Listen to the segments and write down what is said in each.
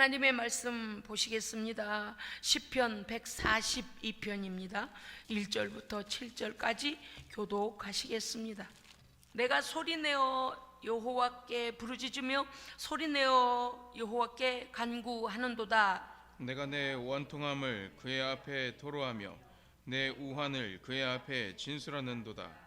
하나님의 말씀 보시겠습니다. 시편 142편입니다. 1절부터 7절까지 교독하시겠습니다. 내가 소리내어 여호와께 부르짖으며 소리내어 여호와께 간구하는도다. 내가 내 원통함을 그의 앞에 토로하며 내 우환을 그의 앞에 진술하는도다.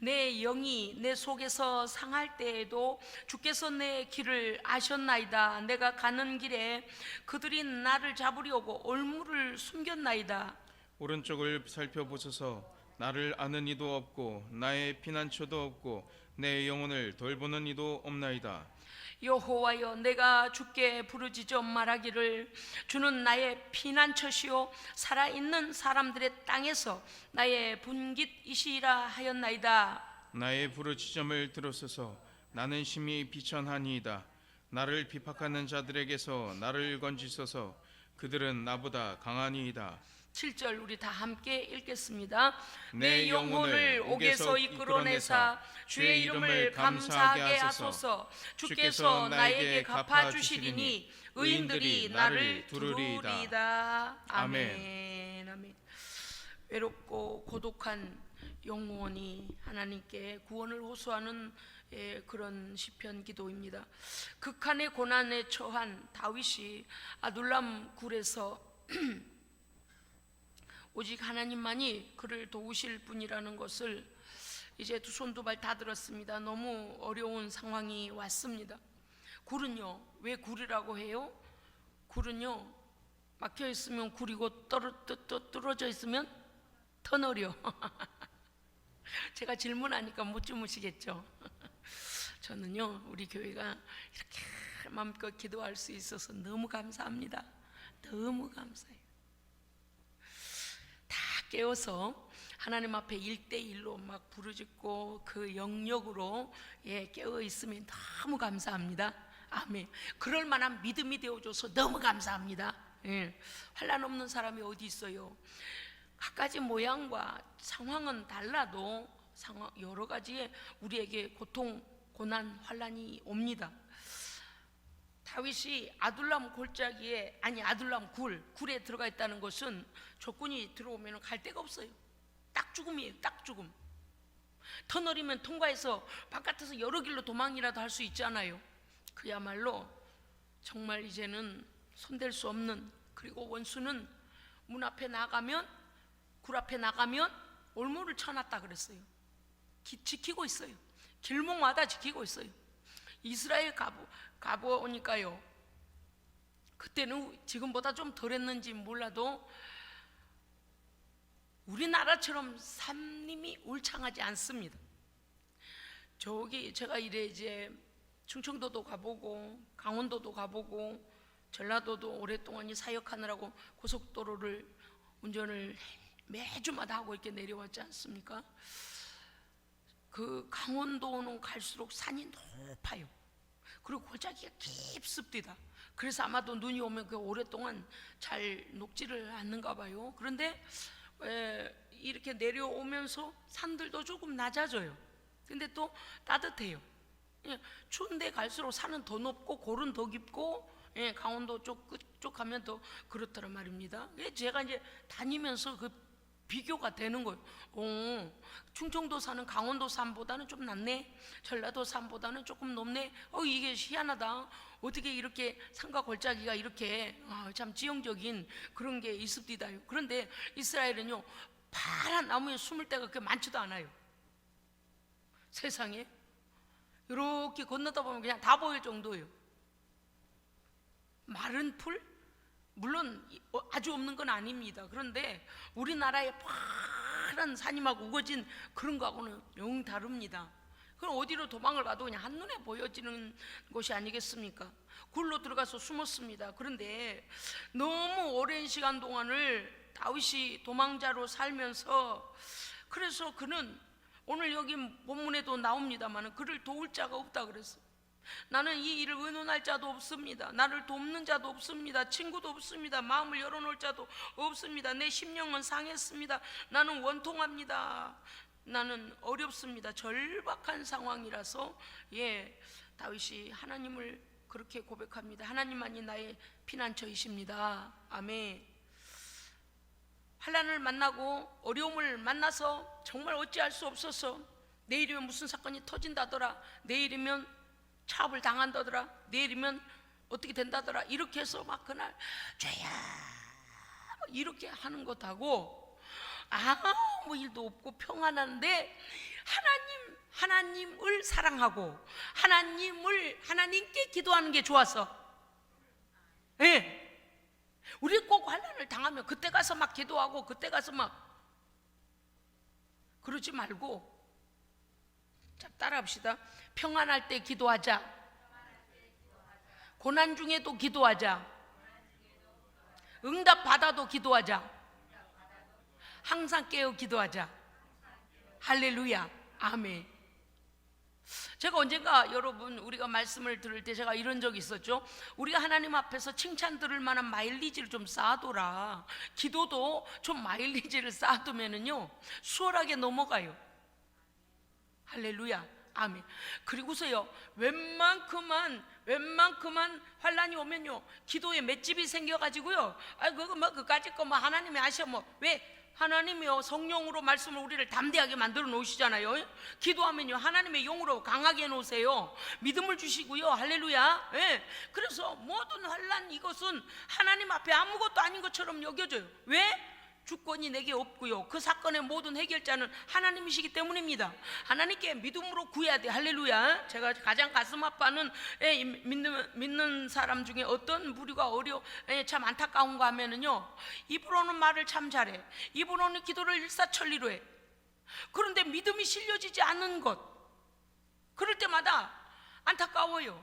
내 영이 내 속에서 상할 때에도 주께서 내 길을 아셨나이다. 내가 가는 길에 그들이 나를 잡으려고 올무를 숨겼나이다. 오른쪽을 살펴보소서. 나를 아는 이도 없고 나의 피난처도 없고 내 영혼을 돌보는 이도 없나이다. 여호와여, 내가 주께 부르짖어 말하기를 주는 나의 피난처시요 살아있는 사람들의 땅에서 나의 분깃이시라 하였나이다. 나의 부르짖음을 들으소서. 나는 심히 비천하니이다. 나를 비박하는 자들에게서 나를 건지소서. 그들은 나보다 강하니이다. 7절 우리 다 함께 읽겠습니다. 내 영혼을 옥에서 이끌어내사 주의 이름을 감사하게 하소서. 주께서 나에게 갚아주시리니 의인들이 나를 두루리이다. 아멘. 아멘. 외롭고 고독한 영혼이 하나님께 구원을 호소하는 그런 시편 기도입니다. 극한의 고난에 처한 다윗이 아둘람 굴에서 오직 하나님만이 그를 도우실 분이라는 것을 이제 두 손 두 발 다 들었습니다. 너무 어려운 상황이 왔습니다. 굴은요, 왜 굴이라고 해요? 굴은요, 막혀 있으면 굴이고 떨어져 있으면 터널이요. 제가 질문하니까 못 주무시겠죠? 저는요, 우리 교회가 이렇게 마음껏 기도할 수 있어서 너무 감사합니다. 너무 감사해요. 다 깨어서 하나님 앞에 1대1로 막 부르짖고 그 영역으로 깨어 있으면 너무 감사합니다. 아멘. 그럴 만한 믿음이 되어줘서 너무 감사합니다. 환난 없는 사람이 어디 있어요? 각가지 모양과 상황은 달라도 여러 가지의 우리에게 고통, 고난, 환난이 옵니다. 다윗이 아둘람 골짜기에, 아둘람 굴에 들어가 있다는 것은 적군이 들어오면 갈 데가 없어요. 딱 죽음이에요. 딱 죽음. 터널이면 통과해서 바깥에서 여러 길로 도망이라도 할 수 있잖아요. 그야말로 정말 이제는 손댈 수 없는, 그리고 원수는 문 앞에 나가면, 굴 앞에 나가면 올무를 쳐놨다 그랬어요. 지키고 있어요. 길목마다 지키고 있어요. 이스라엘 가보니까요, 그때는 지금보다 좀 덜했는지 몰라도 우리나라처럼 산림이 울창하지 않습니다. 저기 제가 이제 충청도도 가보고 강원도도 가보고 전라도도 오랫동안 사역하느라고 고속도로를 운전을 매주마다 하고 이렇게 내려왔지 않습니까? 그 강원도는 갈수록 산이 높아요. 그리고 골짜기가 깊습니다. 그래서 아마도 눈이 오면 그 오랫동안 잘 녹지를 않는가 봐요. 그런데 이렇게 내려오면서 산들도 조금 낮아져요. 근데 또 따뜻해요. 추운데 갈수록 산은 더 높고 골은 더 깊고, 강원도 쪽 가면 더 그렇더란 말입니다. 제가 이제 다니면서 그 비교가 되는 거예요. 충청도 산은 강원도 산보다는 좀 낮네, 전라도 산보다는 조금 높네. 이게 희한하다. 어떻게 이렇게 산과 골짜기가 이렇게 참 지형적인 그런 게 있습니다. 그런데 이스라엘은요, 파란 나무에 숨을 데가 그렇게 많지도 않아요. 세상에 이렇게 건너다 보면 그냥 다 보일 정도예요. 마른 풀? 물론 아주 없는 건 아닙니다. 그런데 우리나라의 파란 산임하고 우거진 그런 거하고는 영 다릅니다. 그럼 어디로 도망을 가도 그냥 한눈에 보여지는 곳이 아니겠습니까? 굴로 들어가서 숨었습니다. 그런데 너무 오랜 시간 동안을 다윗이 도망자로 살면서, 그래서 그는 오늘 여기 본문에도 나옵니다만 그를 도울 자가 없다 그랬어요. 나는 이 일을 의논할 자도 없습니다. 나를 돕는 자도 없습니다. 친구도 없습니다. 마음을 열어놓을 자도 없습니다. 내 심령은 상했습니다. 나는 원통합니다. 나는 어렵습니다. 절박한 상황이라서 다윗이 하나님을 그렇게 고백합니다. 하나님만이 나의 피난처이십니다. 아멘. 환난을 만나고 어려움을 만나서 정말 어찌할 수 없어서 내일이면 무슨 사건이 터진다더라, 내일이면 차업을 당한다더라, 내일이면 어떻게 된다더라, 이렇게 해서 막 그날 죄야 이렇게 하는 것하고 아무 일도 없고 평안한데 하나님을 사랑하고 하나님께 기도하는 게 좋아서, 예. 우리 꼭 환난을 당하면 그때 가서 막 기도하고 그때 가서 막 그러지 말고, 자, 따라합시다. 평안할 때 기도하자. 고난 중에도 기도하자. 응답 받아도 기도하자. 항상 깨어 기도하자. 할렐루야. 아멘. 제가 언젠가 여러분 우리가 말씀을 들을 때 제가 이런 적이 있었죠. 우리가 하나님 앞에서 칭찬 들을 만한 마일리지를 좀 쌓아둬라. 기도도 좀 마일리지를 쌓아두면은요 수월하게 넘어가요. 할렐루야. 아멘. 그리고서요 웬만큼만 환란이 오면요 기도에 맷집이 생겨가지고요, 그거 뭐 그까짓 거 뭐 하나님이 하셔, 뭐 왜 하나님이요 성령으로 말씀을 우리를 담대하게 만들어 놓으시잖아요. 기도하면요 하나님의 영으로 강하게 해 놓으세요. 믿음을 주시고요. 할렐루야. 예. 그래서 모든 환난, 이것은 하나님 앞에 아무것도 아닌 것처럼 여겨져요. 왜? 주권이 내게 없고요, 그 사건의 모든 해결자는 하나님이시기 때문입니다. 하나님께 믿음으로 구해야 돼. 할렐루야. 제가 가장 가슴 아파하는 믿는 사람 중에 어떤 부류가 참 안타까운가 하면은요, 입으로는 말을 참 잘해, 입으로는 기도를 일사천리로 해. 그런데 믿음이 실려지지 않는 것, 그럴 때마다 안타까워요.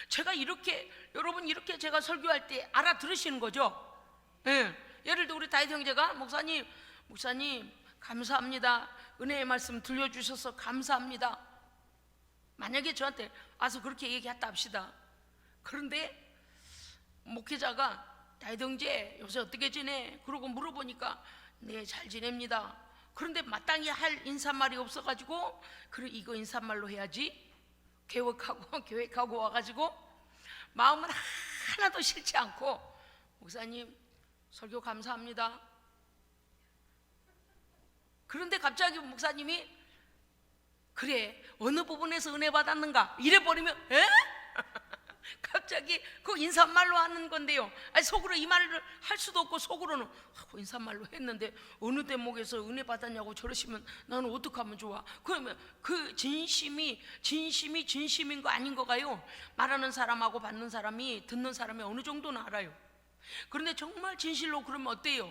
제가 이렇게, 여러분 이렇게 제가 설교할 때 알아들으시는 거죠? 예. 예를 들어 우리 다윗 형제가 목사님 감사합니다, 은혜의 말씀 들려주셔서 감사합니다. 만약에 저한테 와서 그렇게 얘기했다 합시다. 그런데 목회자가 다윗 형제 요새 어떻게 지내? 그러고 물어보니까 네 잘 지냅니다. 그런데 마땅히 할 인사말이 없어가지고, 그래 이거 인사말로 해야지 계획하고 와가지고 마음은 하나도 싫지 않고, 목사님 설교 감사합니다. 그런데 갑자기 목사님이 그래 어느 부분에서 은혜 받았는가 이래 버리면, 에? 갑자기 그 인사말로 하는 건데요, 속으로 이 말을 할 수도 없고 속으로는 인사말로 했는데 어느 대목에서 은혜 받았냐고 저러시면 나는 어떡하면 좋아. 그러면 그 진심이 진심인 거 아닌 거가요, 말하는 사람하고 받는 사람이, 듣는 사람이 어느 정도는 알아요. 그런데 정말 진실로 그러면 어때요?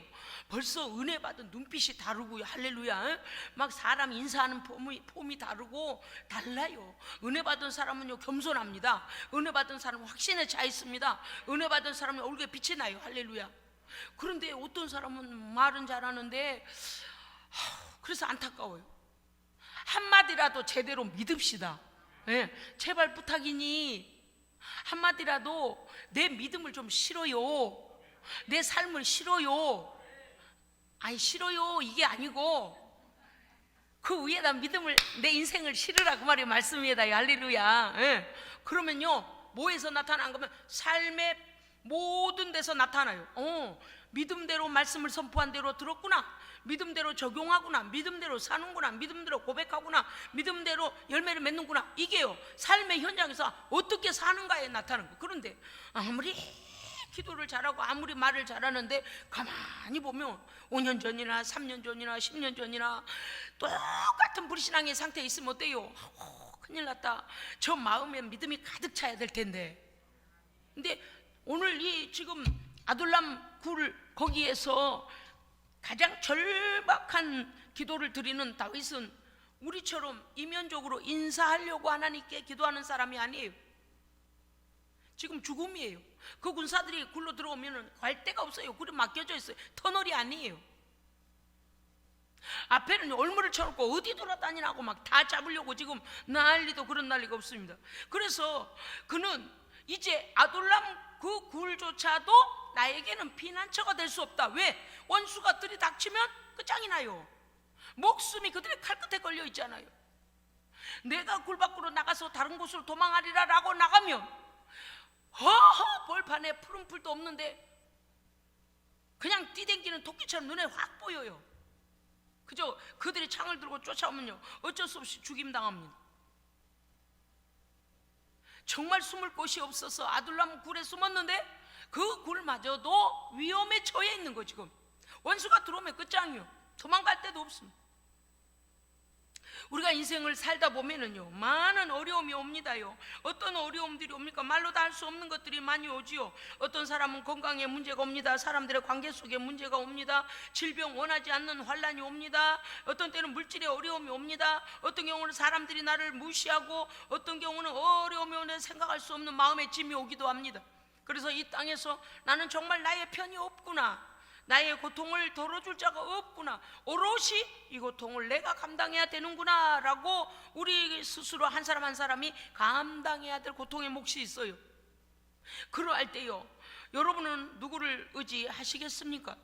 벌써 은혜 받은 눈빛이 다르고요. 할렐루야. 막 사람 인사하는 폼이 다르고 달라요. 은혜 받은 사람은요 겸손합니다. 은혜 받은 사람은 확신에 차 있습니다. 은혜 받은 사람은 얼굴에 빛이 나요. 할렐루야. 그런데 어떤 사람은 말은 잘하는데 그래서 안타까워요. 한마디라도 제대로 믿읍시다. 네, 제발 부탁이니 한마디라도 내 믿음을 좀 실어요. 내 삶을 실어요. 아니 싫어요 이게 아니고 그 위에다 믿음을, 내 인생을 실으라 그 말이 말씀이에요. 할렐루야. 예. 그러면요 뭐에서 나타난 거면 삶의 모든 데서 나타나요. 믿음대로 말씀을 선포한 대로 들었구나, 믿음대로 적용하구나, 믿음대로 사는구나, 믿음대로 고백하구나, 믿음대로 열매를 맺는구나, 이게요 삶의 현장에서 어떻게 사는가에 나타나는 거. 그런데 아무리 기도를 잘하고 아무리 말을 잘하는데 가만히 보면 5년 전이나 3년 전이나 10년 전이나 똑같은 불신앙의 상태에 있으면 어때요? 큰일 났다. 저 마음에 믿음이 가득 차야 될 텐데. 근데 오늘 이 지금 아둘람 굴 거기에서 가장 절박한 기도를 드리는 다윗은 우리처럼 이면적으로 인사하려고 하나님께 기도하는 사람이 아니에요. 지금 죽음이에요. 그 군사들이 굴로 들어오면 갈 데가 없어요. 굴이 막혀져 있어요. 터널이 아니에요. 앞에는 올무를 쳐놓고 어디 돌아다니라고 막 다 잡으려고 지금 난리도 그런 난리가 없습니다. 그래서 그는 이제 아둘람 그 굴조차도 나에게는 피난처가 될 수 없다. 왜? 원수가 들이닥치면 끝장이 나요. 목숨이 그들의 칼끝에 걸려 있잖아요. 내가 굴 밖으로 나가서 다른 곳으로 도망하리라 라고 나가면 허허 벌판에 푸른 풀도 없는데 그냥 뛰댕기는 토끼처럼 눈에 확 보여요. 그저 그들이 창을 들고 쫓아오면요 어쩔 수 없이 죽임당합니다. 정말 숨을 곳이 없어서 아둘람 굴에 숨었는데 그 굴마저도 위험에 처해 있는 거. 지금 원수가 들어오면 끝장이요. 도망갈 데도 없습니다. 우리가 인생을 살다 보면은요 많은 어려움이 옵니다요. 어떤 어려움들이 옵니까? 말로 다 할 수 없는 것들이 많이 오지요. 어떤 사람은 건강에 문제가 옵니다. 사람들의 관계 속에 문제가 옵니다. 질병, 원하지 않는 환란이 옵니다. 어떤 때는 물질의 어려움이 옵니다. 어떤 경우는 사람들이 나를 무시하고, 어떤 경우는 어려움이 오면 생각할 수 없는 마음의 짐이 오기도 합니다. 그래서 이 땅에서 나는 정말 나의 편이 없구나, 나의 고통을 덜어줄 자가 없구나, 오롯이 이 고통을 내가 감당해야 되는구나 라고 우리 스스로 한 사람 한 사람이 감당해야 될 고통의 몫이 있어요. 그러할 때요 여러분은 누구를 의지하시겠습니까?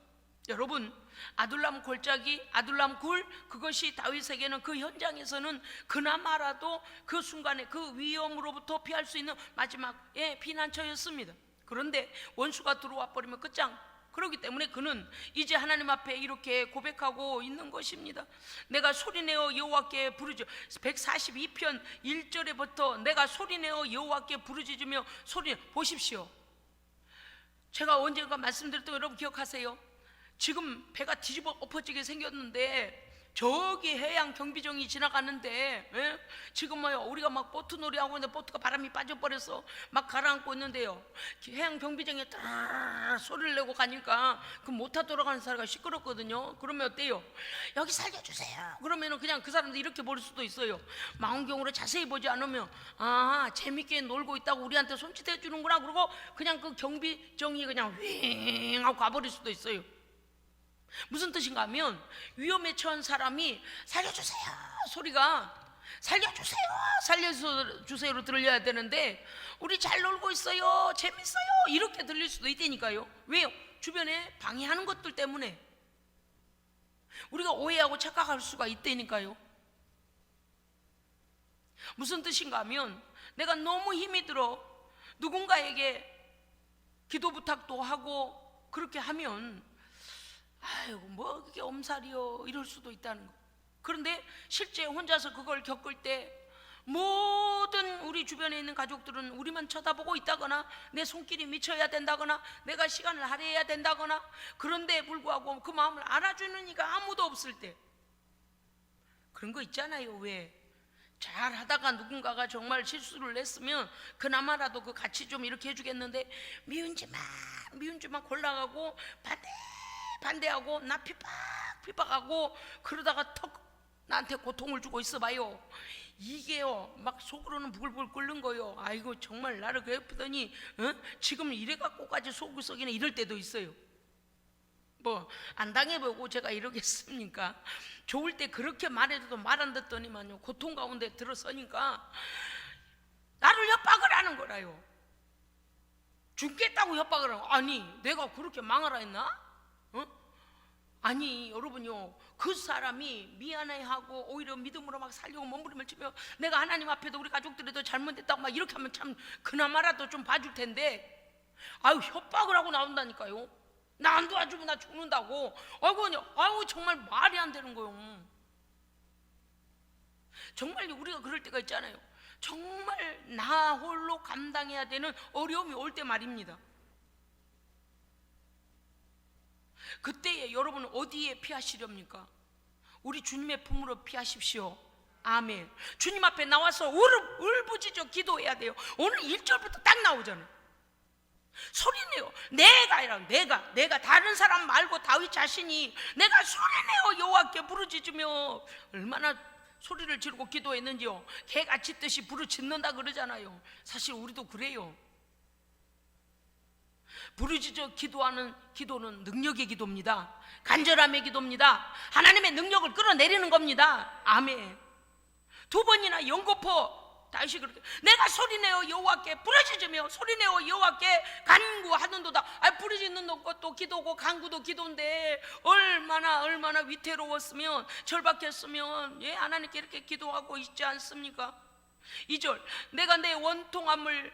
여러분, 아둘람 골짜기, 아둘람 굴, 그것이 다윗에게는 그 현장에서는 그나마라도 그 순간에 그 위험으로부터 피할 수 있는 마지막의 피난처였습니다. 그런데 원수가 들어와 버리면 끝장. 그렇기 때문에 그는 이제 하나님 앞에 이렇게 고백하고 있는 것입니다. 내가 소리내어 여호와께 부르짖어, 142편 1절에부터 내가 소리내어 여호와께 부르짖으며 소리. 보십시오, 제가 언젠가 말씀드렸던 거 여러분 기억하세요? 지금 배가 뒤집어 엎어지게 생겼는데 저기 해양 경비정이 지나가는데, 지금 뭐요 우리가 막 보트 놀이하고 있는데 보트가 바람이 빠져버려서 막 가라앉고 있는데요, 해양 경비정에 따라 소리를 내고 가니까 그 모터 돌아가는 사람이 시끄럽거든요. 그러면 어때요? 여기 살려주세요 그러면은 그냥 그 사람들 이렇게 버릴 수도 있어요. 망원경으로 자세히 보지 않으면 아 재밌게 놀고 있다고 우리한테 손짓해 주는구나, 그러고 그냥 그 경비정이 그냥 윙 하고 가버릴 수도 있어요. 무슨 뜻인가 하면 위험에 처한 사람이 살려주세요 소리가 살려주세요, 살려주세요로 들려야 되는데 우리 잘 놀고 있어요, 재밌어요 이렇게 들릴 수도 있다니까요. 왜요? 주변에 방해하는 것들 때문에 우리가 오해하고 착각할 수가 있다니까요. 무슨 뜻인가 하면 내가 너무 힘이 들어 누군가에게 기도 부탁도 하고 그렇게 하면 아이고 뭐 그게 엄살이요 이럴 수도 있다는 거. 그런데 실제 혼자서 그걸 겪을 때 모든 우리 주변에 있는 가족들은 우리만 쳐다보고 있다거나 내 손길이 미쳐야 된다거나 내가 시간을 할애해야 된다거나, 그런데 불구하고 그 마음을 알아주는 이가 아무도 없을 때 그런 거 있잖아요. 왜? 잘 하다가 누군가가 정말 실수를 했으면 그나마라도 그 같이 좀 이렇게 해주겠는데 미운지만 골라가고 반대하고 나 핍박하고 그러다가 턱 나한테 고통을 주고 있어봐요. 이게요 막 속으로는 부글부글 끓는 거요. 아이고 정말 나를 괴롭히더니 지금 이래갖고까지 속을 썩이네 이럴 때도 있어요. 뭐 안 당해보고 제가 이러겠습니까? 좋을 때 그렇게 말해줘도 말 안 듣더니만요 고통 가운데 들어서니까 나를 협박을 하는 거라요. 죽겠다고 협박을 하고. 아니 내가 그렇게 망하라 했나? 아니 여러분요 그 사람이 미안해하고 오히려 믿음으로 막 살려고 몸부림을 치며 내가 하나님 앞에도 우리 가족들에도 잘못했다고 막 이렇게 하면 참 그나마라도 좀 봐줄 텐데 아유 협박을 하고 나온다니까요. 나 안 도와주면 나 죽는다고. 아이고 정말 말이 안 되는 거요. 정말 우리가 그럴 때가 있잖아요. 정말 나 홀로 감당해야 되는 어려움이 올 때 말입니다. 그때에 여러분은 어디에 피하시렵니까? 우리 주님의 품으로 피하십시오. 아멘. 주님 앞에 나와서 울부짖어 기도해야 돼요. 오늘 1절부터 딱 나오잖아요. 소리내요. 내가 아니라 내가 다른 사람 말고 다윗 자신이 내가 소리내어 여호와께 부르짖으며 얼마나 소리를 지르고 기도했는지요. 개가 짖듯이 부르짖는다 그러잖아요. 사실 우리도 그래요. 부르짖어 기도하는 기도는 능력의 기도입니다. 간절함의 기도입니다. 하나님의 능력을 끌어내리는 겁니다. 아멘. 2번이나 연거푸 다시 그렇게 내가 소리내어 여호와께 부르짖으며 소리내어 여호와께 간구하는도다. 부르짖는 전도 것도 기도고 간구도 기도인데 얼마나 위태로웠으면 절박했으면 하나님께 이렇게 기도하고 있지 않습니까? 2절, 내가 내 원통함을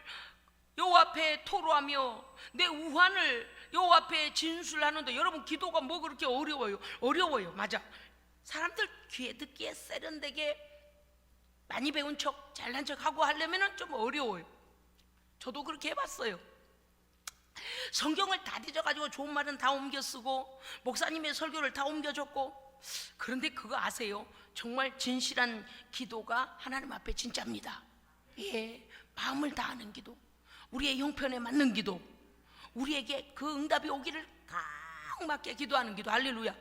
여호와 앞에 토로하며 내 우환을 여호와 앞에 진술하는데, 여러분 기도가 뭐 그렇게 어려워요. 맞아. 사람들 귀에 듣기에 세련되게 많이 배운 척 잘난 척 하고 하려면 좀 어려워요. 저도 그렇게 해봤어요. 성경을 다 뒤져가지고 좋은 말은 다 옮겨 쓰고 목사님의 설교를 다 옮겨줬고, 그런데 그거 아세요? 정말 진실한 기도가 하나님 앞에 진짜입니다. 마음을 다하는 기도, 우리의 형편에 맞는 기도, 우리에게 그 응답이 오기를 딱 맞게 기도하는 기도. 할렐루야.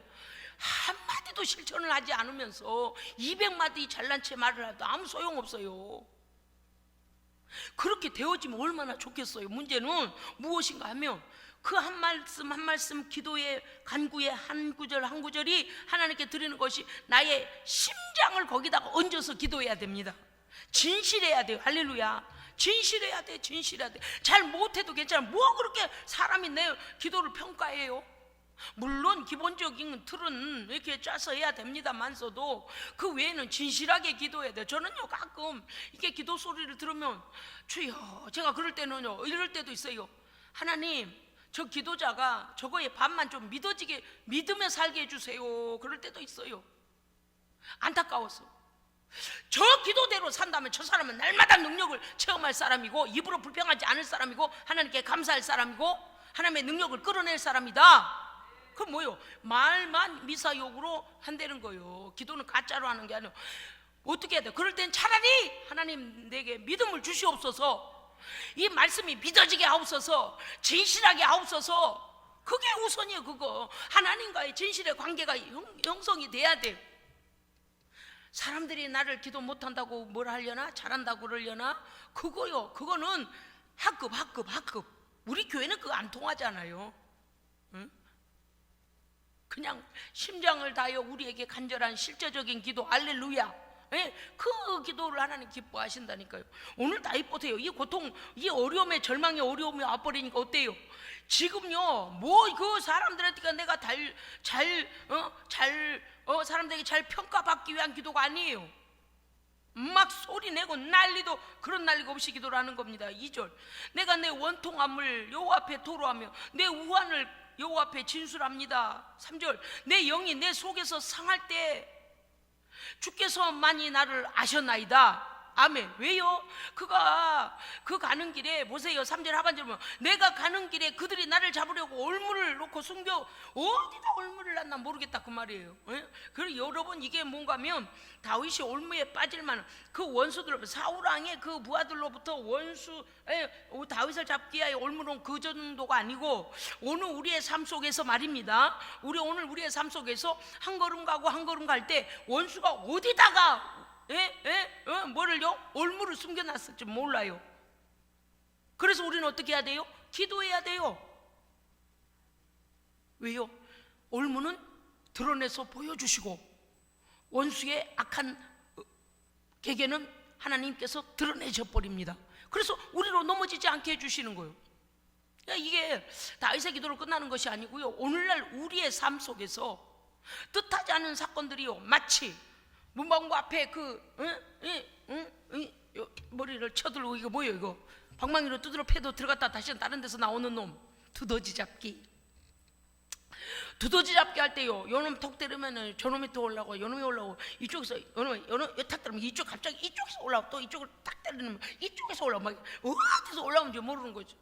한마디도 실천을 하지 않으면서 200마디 잘난 체 말을 해도 아무 소용없어요. 그렇게 되어지면 얼마나 좋겠어요. 문제는 무엇인가 하면 그 한 말씀 한 말씀, 기도의 간구의 한 구절 한 구절이 하나님께 드리는 것이 나의 심장을 거기다가 얹어서 기도해야 됩니다. 진실해야 돼요. 할렐루야. 진실해야 돼. 잘 못해도 괜찮아. 뭐 그렇게 사람이 내 기도를 평가해요? 물론 기본적인 틀은 이렇게 짜서 해야 됩니다만서도 그 외에는 진실하게 기도해야 돼요. 저는요 가끔 이게 기도 소리를 들으면 주여, 제가 그럴 때는요 이럴 때도 있어요. 하나님, 저 기도자가 저거에 반만 좀 믿으며 살게 해주세요. 그럴 때도 있어요. 안타까워서. 저 기도대로 산다면 저 사람은 날마다 능력을 체험할 사람이고 입으로 불평하지 않을 사람이고 하나님께 감사할 사람이고 하나님의 능력을 끌어낼 사람이다. 그럼 뭐요? 말만 미사욕으로 한다는 거예요. 기도는 가짜로 하는 게 아니에요. 어떻게 해야 돼? 그럴 땐 차라리 하나님 내게 믿음을 주시옵소서, 이 말씀이 믿어지게 하옵소서, 진실하게 하옵소서. 그게 우선이에요. 그거 하나님과의 진실의 관계가 형성이 돼야 돼. 사람들이 나를 기도 못한다고 뭘 하려나? 잘한다고 그러려나? 그거는 학급. 우리 교회는 그거 안 통하잖아요. 응? 그냥 심장을 다하여 우리에게 간절한 실제적인 기도, 할렐루야. 그 기도를 하나님 기뻐하신다니까요. 오늘 다 입보세요. 이 고통, 이 어려움에, 절망의 어려움이 와버리니까 어때요? 지금요 뭐 그 사람들한테 내가 사람들에게 잘 평가받기 위한 기도가 아니에요. 막 소리내고 난리도 그런 난리가 없이 기도를 하는 겁니다. 2절, 내가 내 원통함을 여호와 앞에 토로하며 내 우환을 여호와 앞에 진술합니다. 3절, 내 영이 내 속에서 상할 때 주께서 많이 나를 아셨나이다. 아멘. 왜요? 그가 그 가는 길에 보세요. 3절 하반절 보면 내가 가는 길에 그들이 나를 잡으려고 올무를 놓고 숨겨. 어디다 올무를 놨나 모르겠다 그 말이에요. 그리고 여러분 이게 뭔가 하면 다윗이 올무에 빠질 만한 그 원수들, 사울왕의 그 부하들로부터 다윗을 잡기 위하여 올무는 그 정도가 아니고 오늘 우리의 삶 속에서 말입니다. 오늘 우리의 삶 속에서 한 걸음 가고 한 걸음 갈 때 원수가 어디다가 뭐를요? 올무를 숨겨놨을지 몰라요. 그래서 우리는 어떻게 해야 돼요? 기도해야 돼요. 왜요? 올무는 드러내서 보여주시고 원수의 악한 계계는 하나님께서 드러내셔 버립니다. 그래서 우리로 넘어지지 않게 해주시는 거예요. 이게 다윗의 기도로 끝나는 것이 아니고요, 오늘날 우리의 삶 속에서 뜻하지 않은 사건들이요, 마치 문방구 앞에 머리를 쳐들고, 이거 뭐예요? 이거 방망이로 두드려 패도 들어갔다 다시 다른 데서 나오는 놈, 두더지 잡기. 두더지 잡기 할 때요, 요놈 턱 때리면은 저놈이 또 올라오고, 요놈이 올라오고, 이쪽에서 요놈이 탁 때리면 이쪽 갑자기 이쪽에서 올라오고, 또 이쪽을 탁 때리면 이쪽에서 올라오고, 막 어디서 올라오는지 모르는 거죠.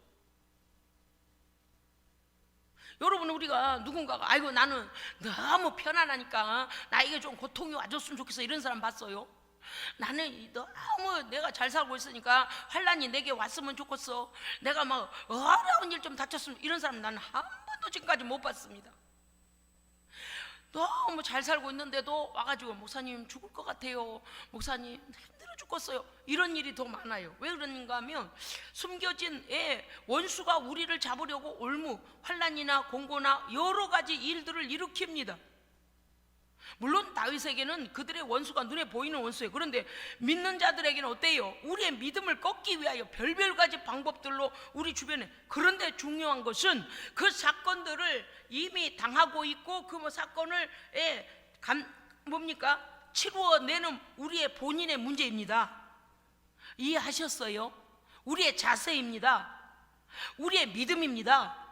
여러분, 우리가 누군가가 아이고 나는 너무 편안하니까 나에게 좀 고통이 와줬으면 좋겠어, 이런 사람 봤어요? 나는 너무 내가 잘 살고 있으니까 환난이 내게 왔으면 좋겠어, 내가 막 어려운 일 좀 닥쳤으면, 이런 사람 나는 한 번도 지금까지 못 봤습니다. 너무 잘 살고 있는데도 와가지고 목사님 죽을 것 같아요, 목사님 힘들어 죽겠어요, 이런 일이 더 많아요. 왜 그런가 하면 숨겨진 원수가 우리를 잡으려고 올무, 환난이나 공고나 여러 가지 일들을 일으킵니다. 물론 다윗에게는 그들의 원수가 눈에 보이는 원수예요. 그런데 믿는 자들에게는 어때요? 우리의 믿음을 꺾기 위하여 별별 가지 방법들로 우리 주변에. 그런데 중요한 것은 그 사건들을 이미 당하고 있고 그 사건을 뭡니까? 치루어내는 우리의 본인의 문제입니다. 이해하셨어요? 우리의 자세입니다. 우리의 믿음입니다.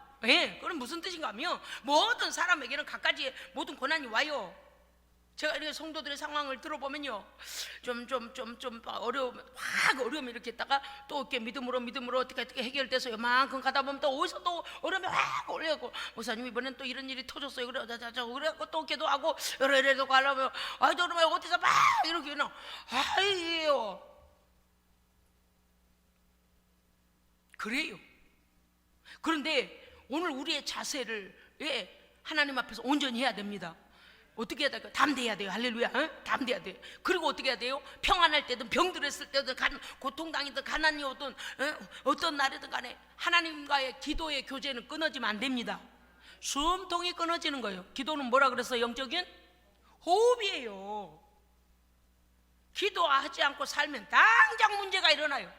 그럼 무슨 뜻인가 하면 모든 사람에게는 각가지 모든 고난이 와요. 제가 이렇게 성도들의 상황을 들어보면요, 좀 어려움이 이렇게 있다가 또 이렇게 믿음으로 어떻게 해결돼서 요만큼 가다 보면 또 어디서 또 어려움이 확 올려고, 목사님 이번엔 또 이런 일이 터졌어요. 그래갖고 또 기도하고 이래도 가려면 그러면 어디서 막 이렇게 그래요. 그런데 오늘 우리의 자세를 하나님 앞에서 온전히 해야 됩니다. 어떻게 해야 될까요? 담대해야 돼요. 할렐루야. 담대해야 돼요. 그리고 어떻게 해야 돼요? 평안할 때든 병들었을 때든 고통당이든 가난이 오든 어떤 날이든 간에 하나님과의 기도의 교제는 끊어지면 안 됩니다. 숨통이 끊어지는 거예요. 기도는 뭐라 그랬어요? 영적인 호흡이에요. 기도하지 않고 살면 당장 문제가 일어나요.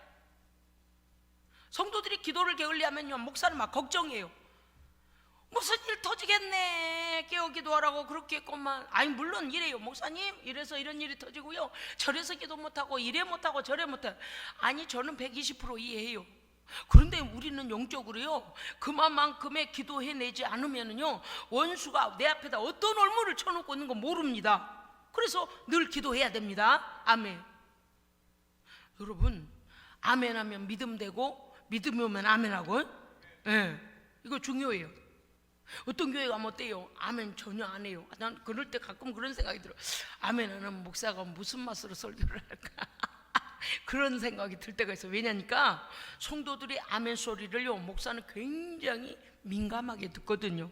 성도들이 기도를 게을리하면요, 목사는 막 걱정해요. 무슨 일 터지겠네, 깨어 기도하라고 그렇게 했건만. 물론 이래요. 목사님 이래서 이런 일이 터지고요, 저래서 기도 못하고 이래 못하고 저래 못해. 저는 120% 이해해요. 그런데 우리는 영적으로요, 그만큼의 기도해내지 않으면요, 원수가 내 앞에다 어떤 얼물을 쳐놓고 있는 거 모릅니다. 그래서 늘 기도해야 됩니다. 아멘. 여러분, 아멘 하면 믿음 되고 믿음이 오면 아멘 하고, 이거 중요해요. 어떤 교회 가면 어때요? 아멘 전혀 안 해요. 난 그럴 때 가끔 그런 생각이 들어. 아멘 하는 목사가 무슨 맛으로 설교를 할까? 그런 생각이 들 때가 있어요. 왜냐니까 성도들이 아멘 소리를요, 목사는 굉장히 민감하게 듣거든요.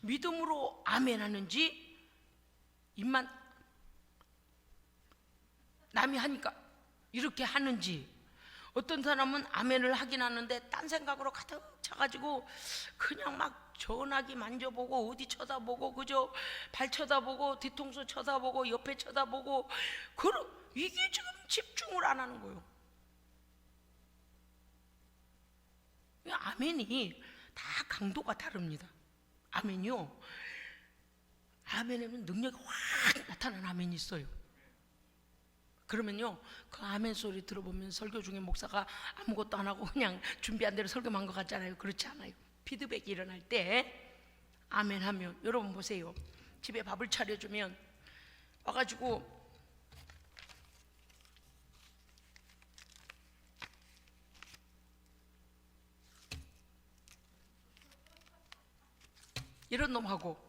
믿음으로 아멘 하는지, 입만 남이 하니까 이렇게 하는지. 어떤 사람은 아멘을 하긴 하는데 딴 생각으로 가득 차가지고 그냥 막 전화기 만져보고 어디 쳐다보고 그저 발 쳐다보고 뒤통수 쳐다보고 옆에 쳐다보고, 이게 지금 집중을 안 하는 거예요. 아멘이 다 강도가 다릅니다. 아멘이요, 아멘에는 능력이 확 나타나는 아멘이 있어요. 그러면요, 그 아멘 소리 들어보면 설교 중에 목사가 아무것도 안 하고 그냥 준비한 대로 설교만 것 같잖아요. 그렇지 않아요. 피드백이 일어날 때 아멘 하면, 여러분 보세요. 집에 밥을 차려주면 와가지고 이런 놈하고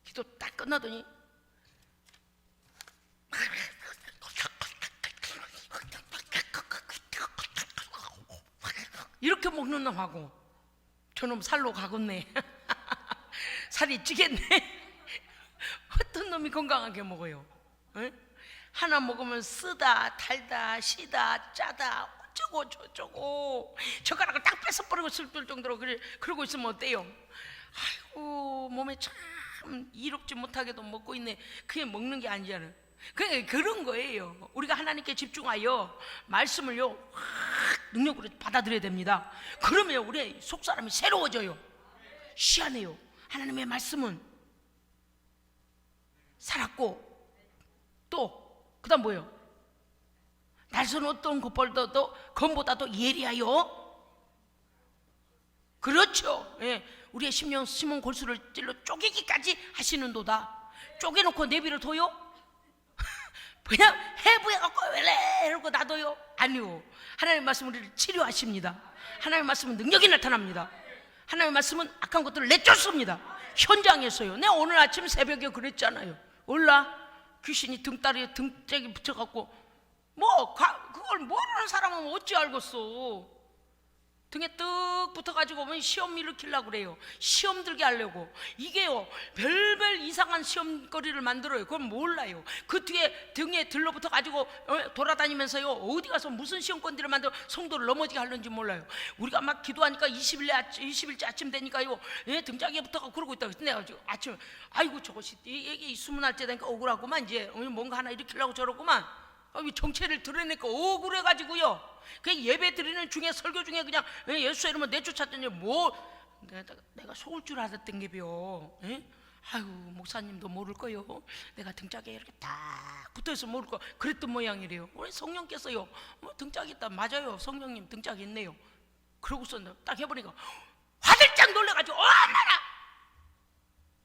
기도 딱 끝나더니 이렇게 먹는 놈하고, 저놈 살로 가겠네. 살이 찌겠네. 어떤 놈이 건강하게 먹어요? 하나 먹으면 쓰다 달다 시다 짜다 어쩌고 저쩌고 젓가락을 딱 뺏어 버리고 슬플 정도로 그러고 있으면 어때요? 아이고, 몸에 참 이롭지 못하게도 먹고 있네. 그게 먹는 게 아니잖아요. 그런 거예요. 우리가 하나님께 집중하여 말씀을요 확 능력으로 받아들여야 됩니다. 그러면 우리의 속사람이 새로워져요. 희한해요. 하나님의 말씀은 살았고, 또 그다음 뭐예요? 날선 어떤 것보다도 검보다도 예리하여. 그렇죠. 우리의 심령 골수를 찔러 쪼개기까지 하시는도다. 쪼개놓고 내비를 둬요? 그냥 해부해갖고 왜래 이러고 놔둬요? 아니요. 하나님의 말씀은 우리를 치료하십니다. 하나님의 말씀은 능력이 나타납니다. 하나님의 말씀은 악한 것들을 내쫓습니다. 현장에서요. 내가 오늘 아침 새벽에 그랬잖아요. 올라 귀신이 등다리에 등짝에 붙여갖고 그걸 모르는 사람은 어찌 알겠어. 등에 떡 붙어가지고 시험 일으키려고 그래요. 시험 들게 하려고. 이게요, 별별 이상한 시험거리를 만들어요. 그건 몰라요. 그 뒤에 등에 들러붙어가지고 돌아다니면서요, 어디 가서 무슨 시험거리를 만들어 성도를 넘어지게 하는지 몰라요. 우리가 막 기도하니까 20일째 아침 되니까요, 등짝에 붙어가고 그러고 있다고. 내가 아침에 아이고 저것이 이게 20날째 되니까 억울하구만. 이제 뭔가 하나 일으키려고 저러구만. 정체를 드러내니까 억울해가지고요, 그냥 예배 드리는 중에, 설교 중에 그냥 예수 이름을 내쫓았더니 내가 속을 줄 알았던 게요. 아유, 목사님도 모를 거요. 내가 등짝에 이렇게 딱 붙어있어 모를 거. 그랬던 모양이래요. 우리 성령께서요, 등짝이 있다. 맞아요, 성령님 등짝이 있네요. 그러고서 딱 해보니까 화들짝 놀래가지고 얼마나,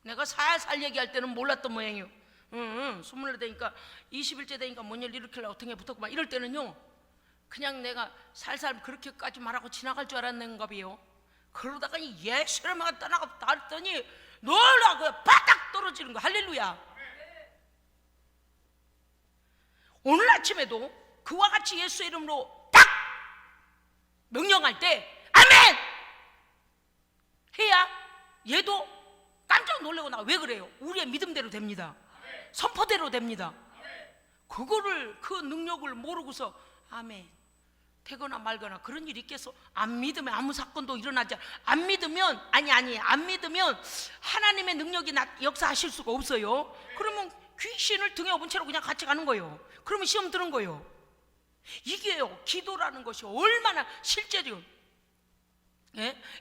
내가 살살 얘기할 때는 몰랐던 모양이에요. 20살 되니까 20일째 되니까 뭔 일 일으키려고 등에 붙었고 막 이럴 때는요, 그냥 내가 살살 그렇게까지 말하고 지나갈 줄 알았는가 봐요. 그러다가 예수님만 떠나가 닿았더니 놀라고 바닥 떨어지는 거. 할렐루야. 오늘 아침에도 그와 같이 예수 이름으로 딱 명령할 때 아멘 해야 얘도 깜짝 놀라고 나가. 왜 그래요? 우리의 믿음대로 됩니다. 선포대로 됩니다. 그거를, 그 능력을 모르고서 아멘 되거나 말거나 그런 일이 있겠어? 안 믿으면 아무 사건도 일어나지 않아. 안 믿으면 안 믿으면 하나님의 능력이 역사하실 수가 없어요. 그러면 귀신을 등에 업은 채로 그냥 같이 가는 거예요. 그러면 시험 드는 거예요. 이게요, 기도라는 것이 얼마나 실제적,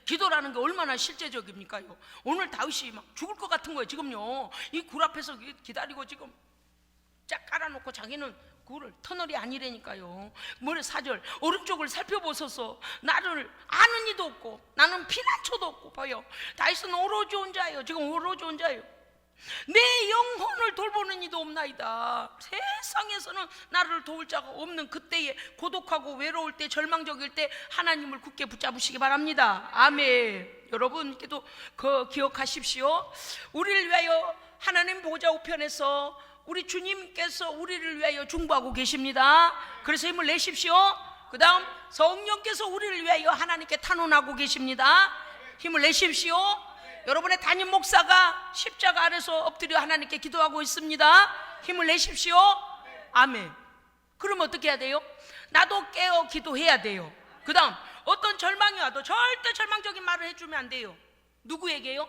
기도라는 게 얼마나 실제적입니까요? 오늘 다윗이 막 죽을 것 같은 거예요. 지금요, 이 굴 앞에서 기다리고 지금 쫙 깔아놓고 자기는 굴을, 터널이 아니라니까요. 뭐래 4절, 오른쪽을 살펴보소서. 나를 아는 이도 없고 나는 피난처도 없고. 봐요, 다윗은 오로지 혼자예요. 지금 오로지 혼자예요. 내 영혼을 돌보는 이도 없나이다. 세상에서는 나를 도울 자가 없는 그때에, 고독하고 외로울 때, 절망적일 때 하나님을 굳게 붙잡으시기 바랍니다. 아멘. 여러분 기도 기억하십시오. 우리를 위하여 하나님 보좌 우편에서 우리 주님께서 우리를 위하여 중보하고 계십니다. 그래서 힘을 내십시오. 그 다음 성령께서 우리를 위하여 하나님께 탄원하고 계십니다. 힘을 내십시오. 여러분의 담임 목사가 십자가 아래서 엎드려 하나님께 기도하고 있습니다. 힘을 내십시오. 아멘. 그럼 어떻게 해야 돼요? 나도 깨어 기도해야 돼요. 그 다음 어떤 절망이 와도 절대 절망적인 말을 해주면 안 돼요. 누구에게요?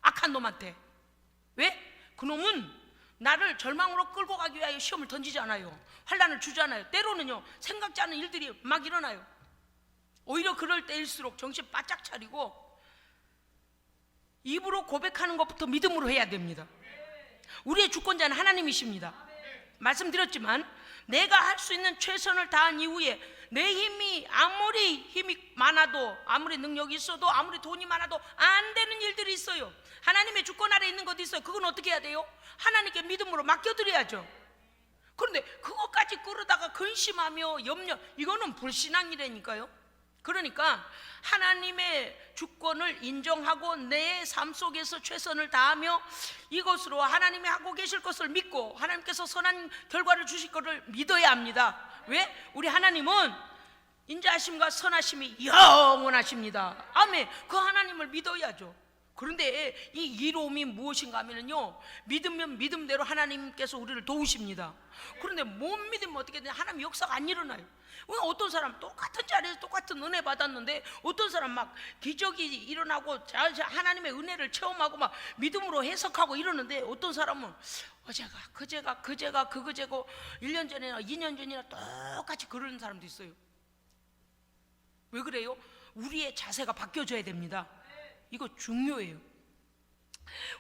악한 놈한테. 왜? 그놈은 나를 절망으로 끌고 가기 위하여 시험을 던지지 않아요. 환난을 주지 않아요. 때로는요, 생각지 않은 일들이 막 일어나요. 오히려 그럴 때일수록 정신 바짝 차리고 입으로 고백하는 것부터 믿음으로 해야 됩니다. 우리의 주권자는 하나님이십니다. 말씀드렸지만 내가 할 수 있는 최선을 다한 이후에 내 아무리 힘이 많아도, 아무리 능력이 있어도, 아무리 돈이 많아도 안 되는 일들이 있어요. 하나님의 주권 아래 있는 것도 있어요. 그건 어떻게 해야 돼요? 하나님께 믿음으로 맡겨드려야죠. 그런데 그것까지 끌어다가 근심하며 염려, 이거는 불신앙이라니까요. 그러니까 하나님의 주권을 인정하고 내 삶 속에서 최선을 다하며 이것으로 하나님이 하고 계실 것을 믿고 하나님께서 선한 결과를 주실 것을 믿어야 합니다. 왜? 우리 하나님은 인자하심과 선하심이 영원하십니다. 아멘. 그 하나님을 믿어야죠. 그런데 이 이로움이 무엇인가 하면요, 믿으면 믿음대로 하나님께서 우리를 도우십니다. 그런데 못 믿으면 어떻게 되냐? 하나님 역사가 안 일어나요. 어떤 사람 똑같은 자리에서 똑같은 은혜 받았는데 어떤 사람 막 기적이 일어나고 하나님의 은혜를 체험하고 막 믿음으로 해석하고 이러는데 어떤 사람은 어제가 그제고 1년 전이나 2년 전이나 똑같이 그러는 사람도 있어요. 왜 그래요? 우리의 자세가 바뀌어져야 됩니다. 이거 중요해요.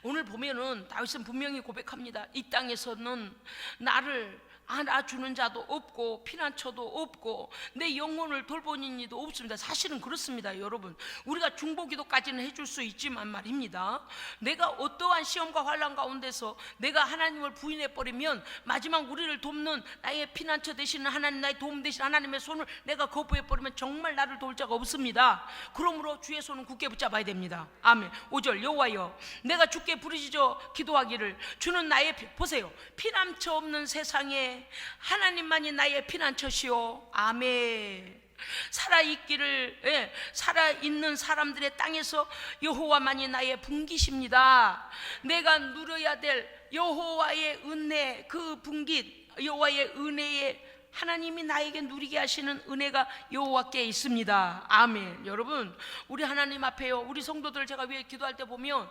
오늘 보면은 다윗은 분명히 고백합니다. 이 땅에서는 나를 알아주는 자도 없고 피난처도 없고 내 영혼을 돌보는 이도 없습니다. 사실은 그렇습니다. 여러분, 우리가 중보기도까지는 해줄 수 있지만 말입니다, 내가 어떠한 시험과 환난 가운데서 내가 하나님을 부인해버리면 마지막 우리를 돕는 나의 피난처 되시는 하나님, 나의 도움 되시는 하나님의 손을 내가 거부해버리면 정말 나를 도울 자가 없습니다. 그러므로 주의 손은 굳게 붙잡아야 됩니다. 아멘. 5절, 여호와여 내가 주께 부르짖어 기도하기를 주는 나의 보세요, 피난처 없는 세상에 하나님만이 나의 피난처시오. 아멘. 살아있기를, 살아있는 사람들의 땅에서 여호와만이 나의 분깃입니다. 내가 누려야 될 여호와의 은혜, 그 분깃, 여호와의 은혜의 하나님이 나에게 누리게 하시는 은혜가 여호와께 있습니다. 아멘. 여러분, 우리 하나님 앞에요, 우리 성도들 제가 위해 기도할 때 보면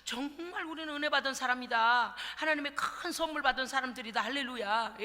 정말 우리는 은혜 받은 사람이다, 하나님의 큰 선물 받은 사람들이다. 할렐루야.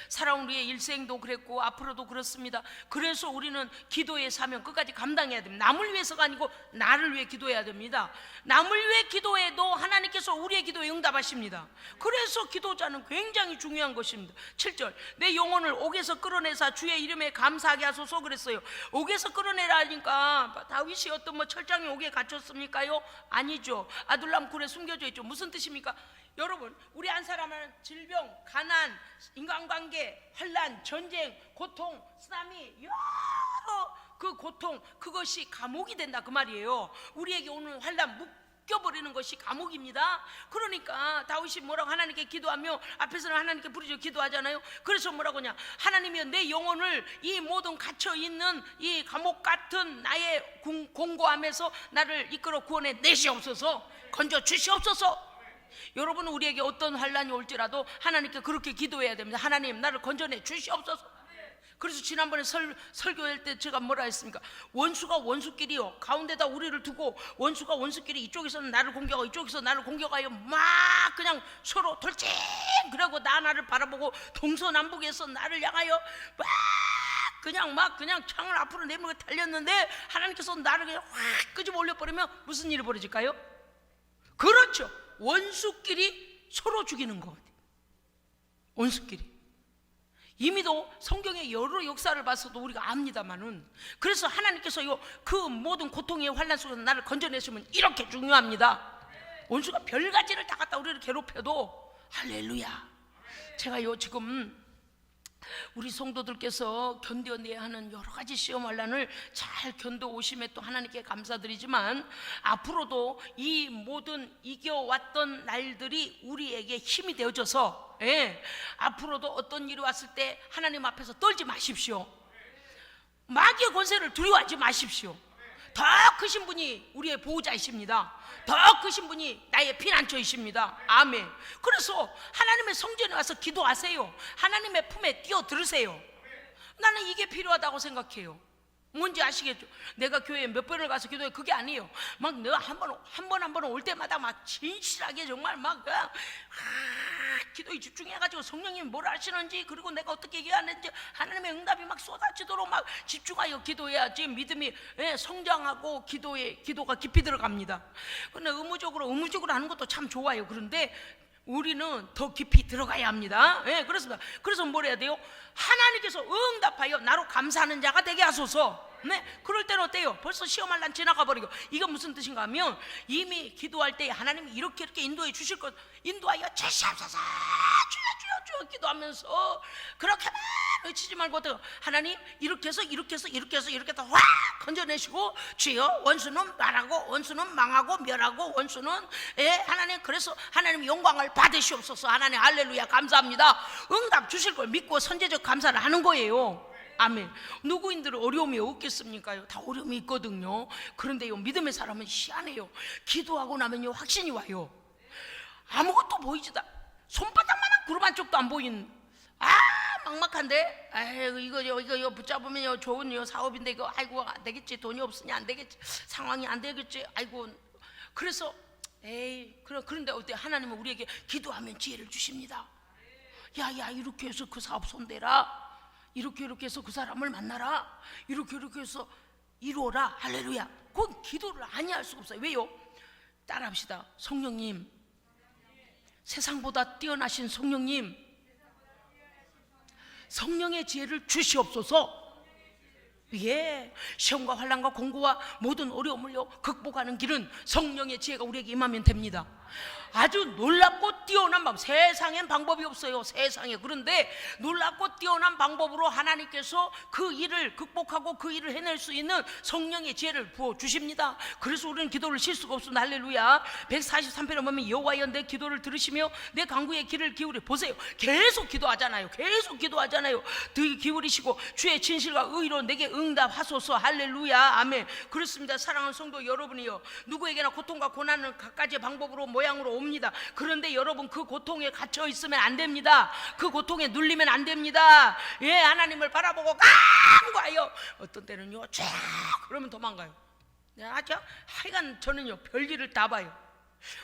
살아온 우리의 일생도 그랬고 앞으로도 그렇습니다. 그래서 우리는 기도의 사명 끝까지 감당해야 됩니다. 남을 위해서가 아니고 나를 위해 기도해야 됩니다. 남을 위해 기도해도 하나님께서 우리의 기도에 응답하십니다. 그래서 기도자는 굉장히 중요한 것입니다. 7절, 내 영혼을 옥에서 끌어내사 주의 이름에 감사하게 하소서 그랬어요. 옥에서 끌어내라 하니까 다윗이 어떤 철장의 옥에 갇혔습니까요? 아니죠. 아둘람 굴에 숨겨져 있죠. 무슨 뜻입니까? 여러분, 우리 한 사람은 질병, 가난, 인간관계, 환난, 전쟁, 고통, 쓰나미, 여러 그 고통, 그것이 감옥이 된다 그 말이에요. 우리에게 오는 환난, 묶여버리는 것이 감옥입니다. 그러니까 다윗이 뭐라고 하나님께 기도하며, 앞에서는 하나님께 부르짖어 기도하잖아요. 그래서 뭐라고 하냐, 하나님이여 내 영혼을 이 모든 갇혀있는 이 감옥 같은 나의 공고함에서 나를 이끌어 구원해 내시옵소서, 건져 주시옵소서. 여러분, 우리에게 어떤 환난이 올지라도 하나님께 그렇게 기도해야 됩니다. 하나님, 나를 건져내 주시옵소서. 그래서 지난번에 설교할 때 제가 뭐라 했습니까? 원수가 원수끼리요, 가운데다 우리를 두고 원수가 원수끼리 이쪽에서는 나를 공격하고 이쪽에서 나를 공격하여 막 그냥 서로 돌진, 그러고 나를 바라보고 동서남북에서 나를 향하여 막 그냥 창을 앞으로 내밀고 달렸는데 하나님께서 나를 그냥 확 끄집어 올려버리면 무슨 일이 벌어질까요? 그렇죠. 원수끼리 서로 죽이는 것 같아요. 원수끼리. 이미도 성경의 여러 역사를 봐서도 우리가 압니다만은, 그래서 하나님께서 그 모든 고통의 환난 속에서 나를 건져내시면 이렇게 중요합니다. 원수가 별가지를 다 갖다 우리를 괴롭혀도 할렐루야. 제가 지금 우리 성도들께서 견뎌내야 하는 여러 가지 시험 환난을 잘 견뎌오심에 또 하나님께 감사드리지만, 앞으로도 이 모든 이겨왔던 날들이 우리에게 힘이 되어져서, 앞으로도 어떤 일이 왔을 때 하나님 앞에서 떨지 마십시오. 마귀의 권세를 두려워하지 마십시오. 더 크신 분이 우리의 보호자이십니다. 더 크신 분이 나의 피난처이십니다. 아멘. 그래서 하나님의 성전에 와서 기도하세요. 하나님의 품에 뛰어들으세요. 나는 이게 필요하다고 생각해요. 뭔지 아시겠죠? 내가 교회에 몇 번을 가서 기도해, 그게 아니에요. 막 내가 한 번 올 때마다 막 진실하게 정말 막 기도에 집중해가지고 성령님이 뭘 하시는지, 그리고 내가 어떻게 얘기하는지 하나님의 응답이 막 쏟아지도록 막 집중하여 기도해야지 믿음이 성장하고 기도가 깊이 들어갑니다. 근데 의무적으로 하는 것도 참 좋아요. 그런데 우리는 더 깊이 들어가야 합니다. 그렇습니다. 그래서 뭘 해야 돼요? 하나님께서 응답하여 나로 감사하는 자가 되게 하소서. 그럴 때는 어때요? 벌써 시험할 난 지나가 버리고. 이건 무슨 뜻인가 하면, 이미 기도할 때 하나님이 이렇게 인도해 주실 것, 인도하여 주시옵소서, 주여 기도하면서 그렇게만 외치지 말고, 하나님 이렇게 해서 확 건져내시고, 주여 원수는 말하고 원수는 망하고 멸하고 원수는 하나님, 그래서 하나님 영광을 받으시옵소서. 하나님 할렐루야, 감사합니다. 응답 주실 걸 믿고 선제적 감사를 하는 거예요. 아멘. 누구인들은 어려움이 없겠습니까요? 다 어려움이 있거든요. 그런데요, 믿음의 사람은 희한해요. 기도하고 나면요, 확신이 와요. 아무것도 보이지도, 손바닥만한 구름 한 쪽도 안 보이는, 막막한데, 이거 붙잡으면 좋은 사업인데 이거 안 되겠지, 돈이 없으니 안 되겠지, 상황이 안 되겠지, 그래서 그런데 어때? 하나님은 우리에게 기도하면 지혜를 주십니다. 야 이렇게 해서 그 사업 손대라, 이렇게 해서 그 사람을 만나라, 이렇게 해서 이루어라. 할렐루야. 그건 기도를 아니할 수가 없어요. 왜요? 따라합시다. 성령님, 세상보다 뛰어나신 성령님, 성령의 지혜를 주시옵소서. 시험과 환난과 공고와 모든 어려움을 극복하는 길은 성령의 지혜가 우리에게 임하면 됩니다. 아주 놀랍고 뛰어난 방법, 세상엔 방법이 없어요. 세상에. 그런데 놀랍고 뛰어난 방법으로 하나님께서 그 일을 극복하고 그 일을 해낼 수 있는 성령의 지혜를 부어주십니다. 그래서 우리는 기도를 쉴 수가 없습니다. 할렐루야. 143편에 보면 여호와여 내 기도를 들으시며 내 간구의 귀를 기울여 보세요. 계속 기도하잖아요. 기울이시고 주의 진실과 의로 내게 응답하소서. 할렐루야. 아멘. 그렇습니다. 사랑하는 성도 여러분이요, 누구에게나 고통과 고난은 각가지 방법으로 모양으로 옵니다. 그런데 여러분, 그 고통에 갇혀 있으면 안 됩니다. 그 고통에 눌리면 안 됩니다. 예, 하나님을 바라보고 간과하여 어떤 때는요 쫙 그러면 도망가요. 하여간 저는요 별일을 다 봐요.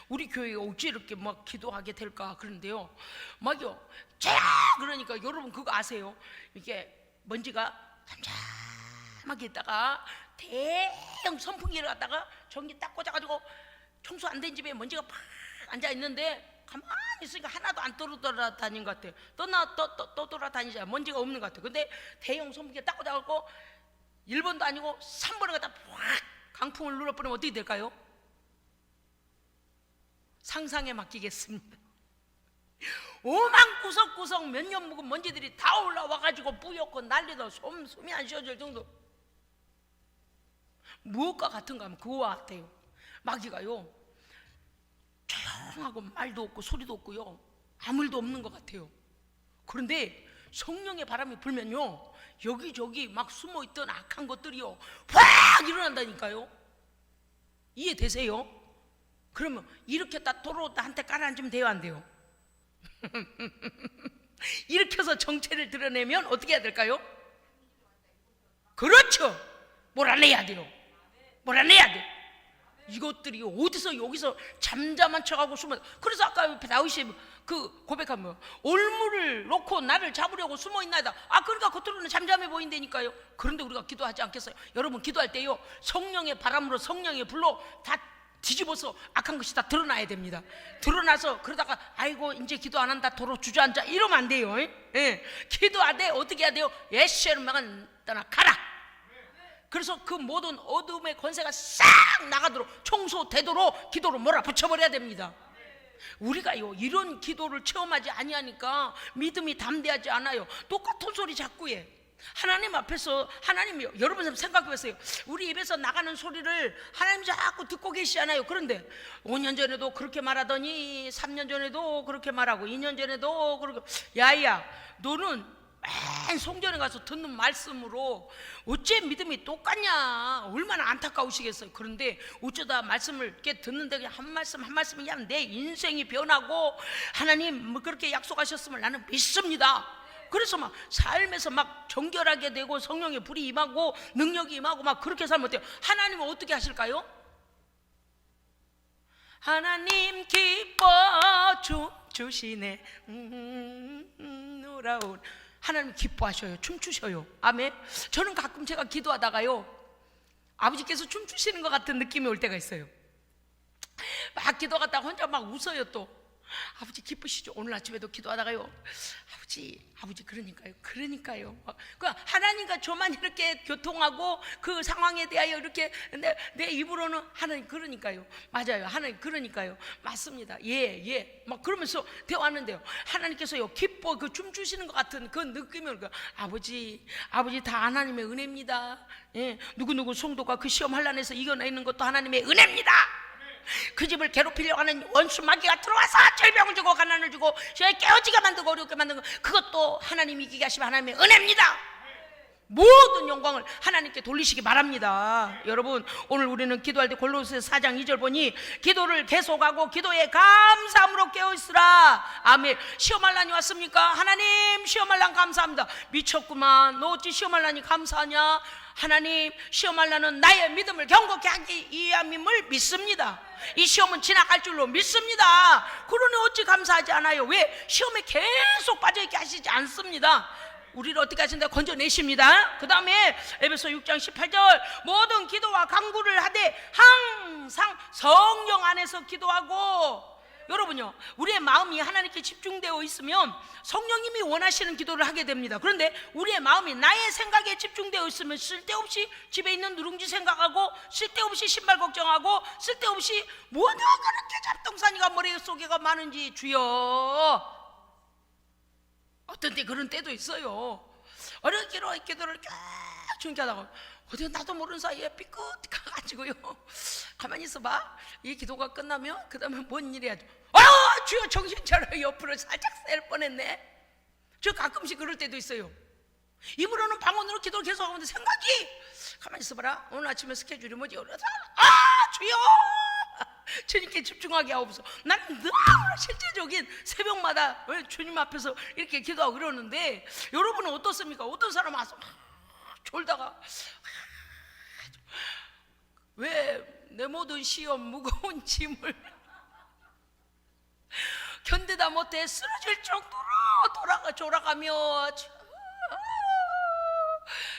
우리 교회가 어찌 이렇게 막 기도하게 될까 그런데요, 막요 쫙 그러니까 여러분 그거 아세요? 이게 먼지가 잠잠하게 있다가 대형 선풍기를 갖다가 전기 딱 꽂아가지고 청소 안 된 집에 먼지가 팍 앉아 있는데 가만히 있으니까 하나도 안 돌아다니는 것 같아요. 또 돌아다니자 먼지가 없는 것 같아요. 근데 대형 선풍기에 딱 꽂아갖고 1번도 아니고 3번을 갖다 확 강풍을 눌러버리면 어떻게 될까요? 상상에 맡기겠습니다. 오만 구석구석 몇 년 묵은 먼지들이 다 올라와가지고 뿌옇고 난리도 숨이 안 쉬어질 정도. 무엇과 같은가 하면 그거와 같아요. 마귀가요 조용하고 말도 없고 소리도 없고요 아무 일도 없는 것 같아요. 그런데 성령의 바람이 불면요 여기저기 막 숨어있던 악한 것들이요 확 일어난다니까요. 이해되세요? 그러면 이렇게 딱 도로 나한테 깔아앉으면 돼요, 안 돼요? 일으켜서 정체를 드러내면 어떻게 해야 될까요? 그렇죠. 몰아내야 돼요. 몰아내야 돼. 이것들이 어디서 여기서 잠잠한 척하고 숨어. 그래서 아까 옆에 다윗이 그 고백하면 올무를 놓고 나를 잡으려고 숨어 있나이다. 그러니까 겉으로는 잠잠해 보인다니까요. 그런데 우리가 기도하지 않겠어요? 여러분 기도할 때요 성령의 바람으로 성령의 불로 다 뒤집어서 악한 것이 다 드러나야 됩니다. 드러나서 그러다가 아이고 이제 기도 안 한다 도로 주저앉아 이러면 안 돼요. 예. 기도하되 어떻게 해야 돼요? 예수를 떠나 가라. 그래서 그 모든 어둠의 권세가 싹 나가도록 청소되도록 기도로 몰아붙여버려야 됩니다. 우리가요 이런 기도를 체험하지 아니하니까 믿음이 담대하지 않아요. 똑같은 소리 자꾸 해. 하나님 앞에서 하나님이요 여러분 생각해보세요. 우리 입에서 나가는 소리를 하나님이 자꾸 듣고 계시잖아요. 그런데 5년 전에도 그렇게 말하더니 3년 전에도 그렇게 말하고 2년 전에도 그렇게. 야야 너는 맨 성전에 가서 듣는 말씀으로 어째 믿음이 똑같냐. 얼마나 안타까우시겠어요. 그런데 어쩌다 말씀을 이렇게 듣는데 그냥 한 말씀 한 말씀이 그냥 내 인생이 변하고 하나님 뭐 그렇게 약속하셨음을 나는 믿습니다. 그래서 막 삶에서 막 정결하게 되고 성령의 불이 임하고 능력이 임하고 막 그렇게 살면 어때요? 하나님은 어떻게 하실까요? 하나님 기뻐 주시네 놀라운. 하나님 기뻐하셔요. 춤추셔요. 아멘. 저는 가끔 제가 기도하다가요 아버지께서 춤추시는 것 같은 느낌이 올 때가 있어요. 막 기도하다가 혼자 막 웃어요. 또 아버지 기쁘시죠? 오늘 아침에도 기도하다가요 아버지 그러니까요 그 하나님과 저만 이렇게 교통하고 그 상황에 대하여 이렇게 내 입으로는 하나님 그러니까요. 맞아요. 하나님 그러니까요. 맞습니다. 예 막 그러면서 대화하는데요 하나님께서요 기뻐 그 춤추시는 것 같은 그 느낌을 아버지 다 하나님의 은혜입니다. 예, 누구누구 성도가 그 시험 환난에서 이겨내는 것도 하나님의 은혜입니다. 그 집을 괴롭히려고 하는 원수 마귀가 들어와서 질병을 주고 가난을 주고 깨어지게 만들고 어렵게 만든 거 그것도 하나님 이기게 하시면 하나님의 은혜입니다. 모든 영광을 하나님께 돌리시기 바랍니다. 여러분 오늘 우리는 기도할 때 골로새서 4장 2절 보니 기도를 계속하고 기도에 감사함으로 깨어있으라. 아멘. 시험할 난이 왔습니까? 하나님 시험할 난 감사합니다. 미쳤구만 너 어찌 시험할 난이 감사하냐. 하나님 시험할 나는 나의 믿음을 경고케 하기 위함임을 믿습니다. 이 시험은 지나갈 줄로 믿습니다. 그러니 어찌 감사하지 않아요? 왜? 시험에 계속 빠져있게 하시지 않습니다. 우리를 어떻게 하신다? 건져내십니다. 그 다음에 에베소 6장 18절 모든 기도와 간구를 하되 항상 성령 안에서 기도하고. 여러분요 우리의 마음이 하나님께 집중되어 있으면 성령님이 원하시는 기도를 하게 됩니다. 그런데 우리의 마음이 나의 생각에 집중되어 있으면 쓸데없이 집에 있는 누룽지 생각하고 쓸데없이 신발 걱정하고 쓸데없이 뭐가 그렇게 잡동사니가 머릿속에가 많은지 주여. 어떤 때 그런 때도 있어요. 어렵기로 기도를 쭉 하다가 어디 나도 모르는 사이에 삐끗 가가지고요 가만히 있어봐. 이 기도가 끝나면 그 다음에 뭔 일이 해야 돼. 주여 정신 차려. 옆으로 살짝 셀 뻔했네. 저 가끔씩 그럴 때도 있어요. 입으로는 방언으로 기도를 계속하는데 생각이 가만히 있어봐라. 오늘 아침에 스케줄이 뭐지? 그러다 주여 주님께 집중하게 하옵소서. 나는 너무나 실제적인 새벽마다 주님 앞에서 이렇게 기도하고 그러는데 여러분은 어떻습니까? 어떤 사람은 와서 졸다가 왜 내 모든 시험 무거운 짐을 견디다 못해 쓰러질 정도로 졸아가며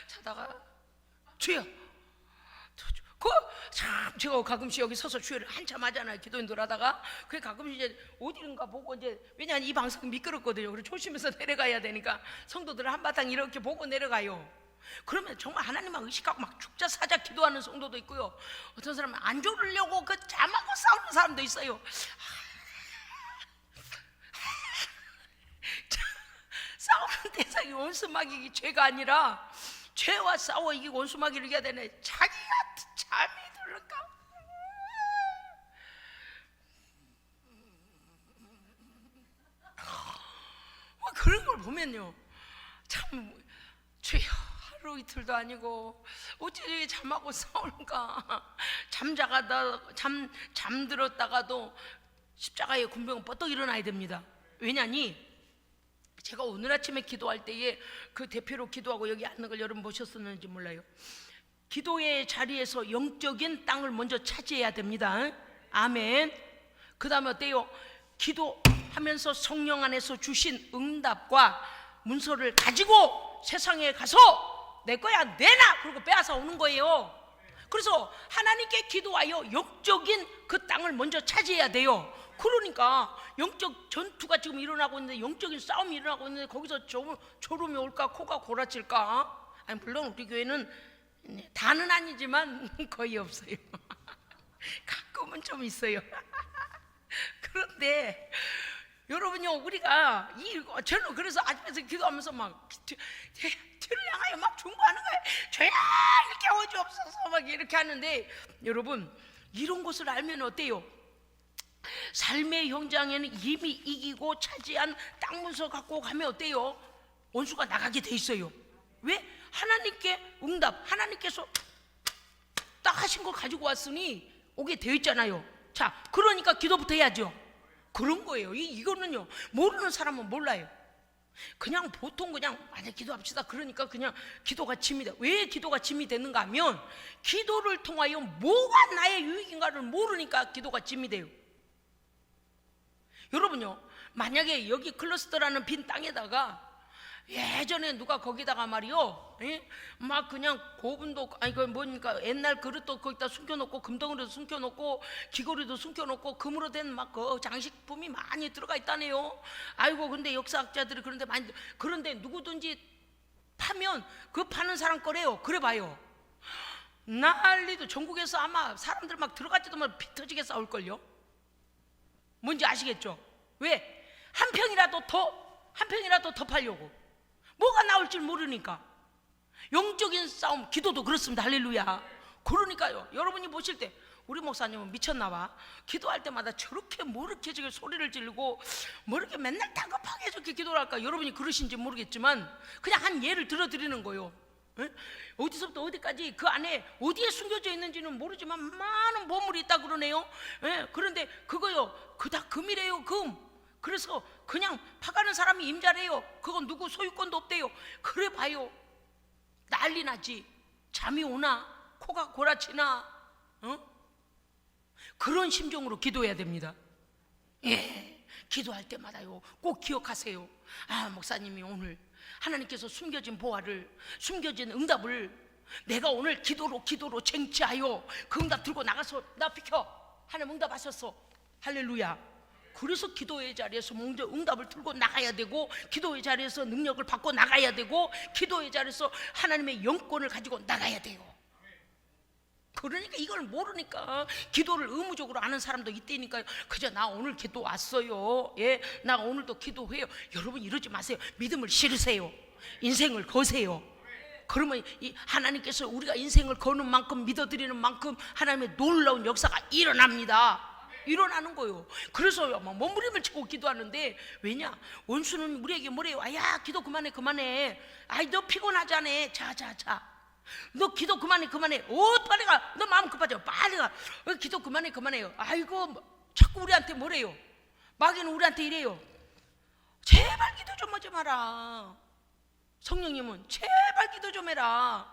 자다가 주여 참 제가 가끔씩 여기 서서 주여를 한참 하잖아요. 기도인들 하다가 그게 가끔씩 이제 어디론가 보고 이제 왜냐하면 이 방송이 미끄럽거든요. 그래서 조심해서 내려가야 되니까 성도들을 한바탕 이렇게 보고 내려가요. 그러면 정말 하나님만 의식하고 막 죽자 사자 기도하는 성도도 있고요. 어떤 사람은 안 졸으려고 그 잠하고 싸우는 사람도 있어요. 싸우는 대상이 원수마귀기 죄가 아니라 죄와 싸워 이기고 원수마귀를 이겨야 되네. 자기가 잠이 들을까? 그런 걸 보면요 참 주여 하루 이틀도 아니고 어찌 잠하고 싸울까? 잠들었다가도 십자가의 군병은 뻗떡 일어나야 됩니다. 왜냐니 제가 오늘 아침에 기도할 때에 그 대표로 기도하고 여기 앉는 걸 여러분 보셨었는지 몰라요. 기도의 자리에서 영적인 땅을 먼저 차지해야 됩니다. 아멘. 그 다음에 어때요? 기도하면서 성령 안에서 주신 응답과 문서를 가지고 세상에 가서 내 거야 내놔 그러고 빼앗아 오는 거예요. 그래서 하나님께 기도하여 영적인 그 땅을 먼저 차지해야 돼요. 그러니까 영적 전투가 지금 일어나고 있는데 영적인 싸움이 일어나고 있는데 거기서 졸음이 올까 코가 골아칠까? 아니 물론 우리 교회는 다는 아니지만 거의 없어요. 가끔은 좀 있어요. 그런데 여러분요 우리가 저는 그래서 아침에서 기도하면서 막 뒤를 향하여 막 중보하는 거예요. 죄야 이렇게 오지없어서 막 이렇게 하는데 여러분 이런 것을 알면 어때요? 삶의 현장에는 이미 이기고 차지한 땅 문서 갖고 가면 어때요? 원수가 나가게 돼 있어요. 왜? 하나님께 응답, 하나님께서 딱 하신 걸 가지고 왔으니 오게 되어 있잖아요. 자, 그러니까 기도부터 해야죠. 그런 거예요. 이거는요 모르는 사람은 몰라요. 그냥 보통 그냥 만약 기도합시다 그러니까 그냥 기도가 짐이 돼. 왜 기도가 짐이 되는가 하면 기도를 통하여 뭐가 나의 유익인가를 모르니까 기도가 짐이 돼요. 여러분요 만약에 여기 클러스터라는 빈 땅에다가 예전에 누가 거기다가 말이요 막 그냥 고분도 아니 그 뭐니까 옛날 그릇도 거기다 숨겨놓고 금덩어리도 숨겨놓고 귀걸이도 숨겨놓고 금으로 된 막 그 장식품이 많이 들어가 있다네요. 아이고 근데 역사학자들이 그런데 누구든지 파면 그 파는 사람 거래요. 그래 봐요 난리도 전국에서 아마 사람들 막 들어갈지도 말 피 터지게 싸울걸요. 뭔지 아시겠죠? 왜? 한 평이라도 더 팔려고. 뭐가 나올 줄 모르니까. 영적인 싸움, 기도도 그렇습니다. 할렐루야. 그러니까요 여러분이 보실 때 우리 목사님은 미쳤나 봐. 기도할 때마다 저렇게 뭐 이렇게 저기 소리를 지르고 뭐 이렇게 맨날 다급하게 저렇게 기도를 할까. 여러분이 그러신지 모르겠지만 그냥 한 예를 들어드리는 거예요. 어디서부터 어디까지 그 안에 어디에 숨겨져 있는지는 모르지만 많은 보물이 있다 그러네요. 그런데 그거요 그다 금이래요. 금. 그래서 그냥 파가는 사람이 임자래요. 그건 누구 소유권도 없대요. 그래 봐요 난리 나지. 잠이 오나 코가 골아치나 그런 심정으로 기도해야 됩니다. 기도할 때마다요 꼭 기억하세요. 목사님이 오늘 하나님께서 숨겨진 보화를 숨겨진 응답을 내가 오늘 기도로 쟁취하여 그 응답 들고 나가서 나 비켜 하나님 응답하셨어. 할렐루야. 그래서 기도의 자리에서 먼저 응답을 들고 나가야 되고 기도의 자리에서 능력을 받고 나가야 되고 기도의 자리에서 하나님의 영권을 가지고 나가야 돼요. 그러니까 이걸 모르니까 기도를 의무적으로 하는 사람도 있다니까요. 그저 나 오늘 기도 왔어요. 나 오늘도 기도해요. 여러분 이러지 마세요. 믿음을 실으세요. 인생을 거세요. 그러면 하나님께서 우리가 인생을 거는 만큼 믿어드리는 만큼 하나님의 놀라운 역사가 일어납니다. 일어나는 거예요. 그래서 막 몸부림을 치고 기도하는데, 왜냐? 원수는 우리에게 뭐래요? 야, 기도 그만해. 아이, 너 피곤하잖아. 자. 너 기도 그만해. 빨리 가. 너 마음 급하죠? 빨리 가. 기도 그만해요. 아이고, 자꾸 우리한테 뭐래요? 마귀는 우리한테 이래요. 제발 기도 좀 하지 마라. 성령님은 제발 기도 좀 해라.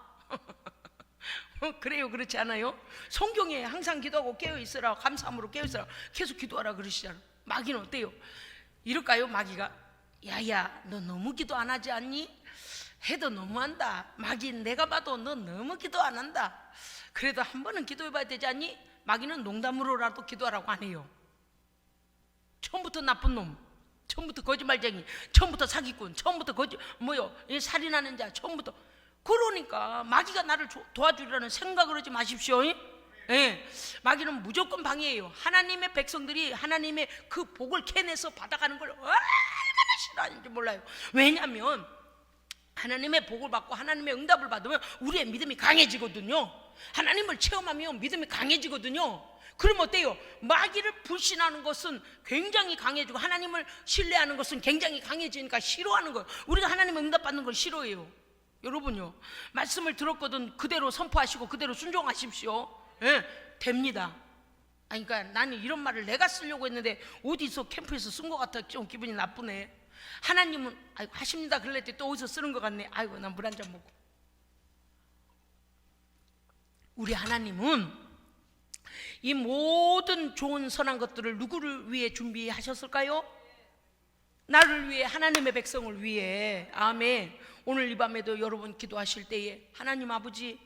그래요, 그렇지 않아요? 성경에 항상 기도하고 깨어있으라, 감사함으로 깨어있으라, 계속 기도하라 그러시잖아. 마귀는 어때요? 이럴까요? 마귀가 야야, 너 너무 기도 안 하지 않니? 해도 너무한다. 마귀 내가 봐도 너 너무 기도 안 한다. 그래도 한 번은 기도해봐야 되지 않니? 마귀는 농담으로라도 기도하라고 안 해요. 처음부터 나쁜 놈, 처음부터 거짓말쟁이, 처음부터 사기꾼, 처음부터 살인하는 자, 처음부터. 그러니까 마귀가 나를 도와주리라는 생각을 하지 마십시오. 예. 마귀는 무조건 방해해요. 하나님의 백성들이 하나님의 그 복을 캐내서 받아가는 걸 얼마나 싫어하는지 몰라요. 왜냐하면 하나님의 복을 받고 하나님의 응답을 받으면 우리의 믿음이 강해지거든요. 하나님을 체험하면 믿음이 강해지거든요. 그럼 어때요? 마귀를 불신하는 것은 굉장히 강해지고 하나님을 신뢰하는 것은 굉장히 강해지니까 싫어하는 거예요. 우리가 하나님의 응답받는 걸 싫어해요. 여러분요, 말씀을 들었거든 그대로 선포하시고 그대로 순종하십시오. 예, 됩니다. 아니, 그러니까 나는 이런 말을 내가 쓰려고 했는데 어디서 캠프에서 쓴 것 같아. 좀 기분이 나쁘네. 하나님은 아이고 하십니다 그랬더니 또 어디서 쓰는 것 같네. 아이고, 난 물 한 잔 먹고. 우리 하나님은 이 모든 좋은 선한 것들을 누구를 위해 준비하셨을까요? 나를 위해, 하나님의 백성을 위해. 아멘. 오늘 이 밤에도 여러분 기도하실 때에 하나님 아버지,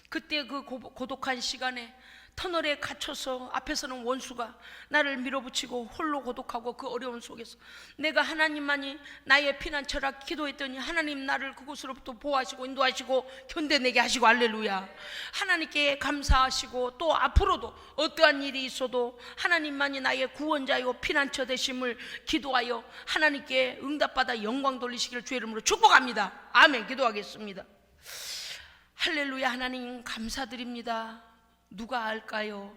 그때 그 고독한 시간에 터널에 갇혀서 앞에서는 원수가 나를 밀어붙이고 홀로 고독하고 그 어려움 속에서 내가 하나님만이 나의 피난처라 기도했더니 하나님 나를 그곳으로부터 보호하시고 인도하시고 견뎌내게 하시고, 할렐루야. 하나님께 감사하시고 또 앞으로도 어떠한 일이 있어도 하나님만이 나의 구원자요 피난처 되심을 기도하여 하나님께 응답받아 영광 돌리시기를 주의 이름으로 축복합니다. 아멘. 기도하겠습니다. 할렐루야. 하나님 감사드립니다. 누가 알까요?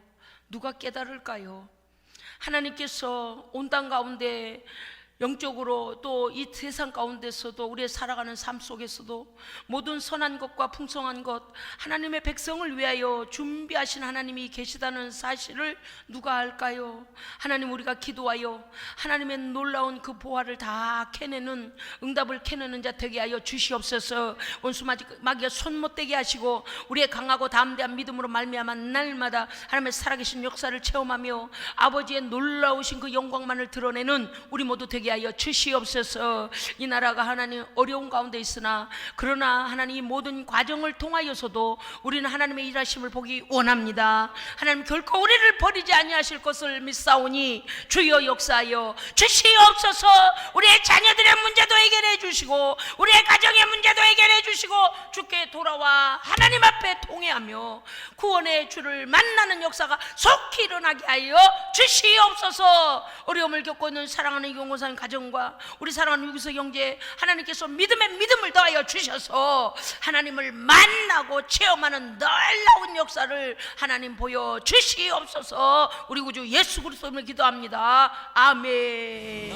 누가 깨달을까요? 하나님께서 온 땅 가운데 영적으로 또 이 세상 가운데서도 우리의 살아가는 삶 속에서도 모든 선한 것과 풍성한 것, 하나님의 백성을 위하여 준비하신 하나님이 계시다는 사실을 누가 알까요? 하나님, 우리가 기도하여 하나님의 놀라운 그 보화를 다 캐내는, 응답을 캐내는 자 되게 하여 주시옵소서. 원수 마귀가 손 못 대게 하시고 우리의 강하고 담대한 믿음으로 말미암아 날마다 하나님의 살아계신 역사를 체험하며 아버지의 놀라우신 그 영광만을 드러내는 우리 모두 되게 하여 주시옵소서. 이 나라가 하나님 어려운 가운데 있으나 그러나 하나님 이 모든 과정을 통하여서도 우리는 하나님의 일하심을 보기 원합니다. 하나님 결코 우리를 버리지 아니하실 것을 믿사오니 주여 역사하여 주시옵소서. 우리의 자녀들의 문제도 해결해 주시고 우리의 가정의 문제도 해결해 주시고 주께 돌아와 하나님 앞에 통회하며 구원의 주를 만나는 역사가 속히 일어나게 하여 주시옵소서. 어려움을 겪고 있는 사랑하는 용호산 가정과 우리 사랑하는 유기서 형제, 하나님께서 믿음의 믿음을 더하여 주셔서 하나님을 만나고 체험하는 놀라운 역사를 하나님 보여 주시옵소서. 우리 구주 예수 그리스도 이름으로 기도합니다. 아멘.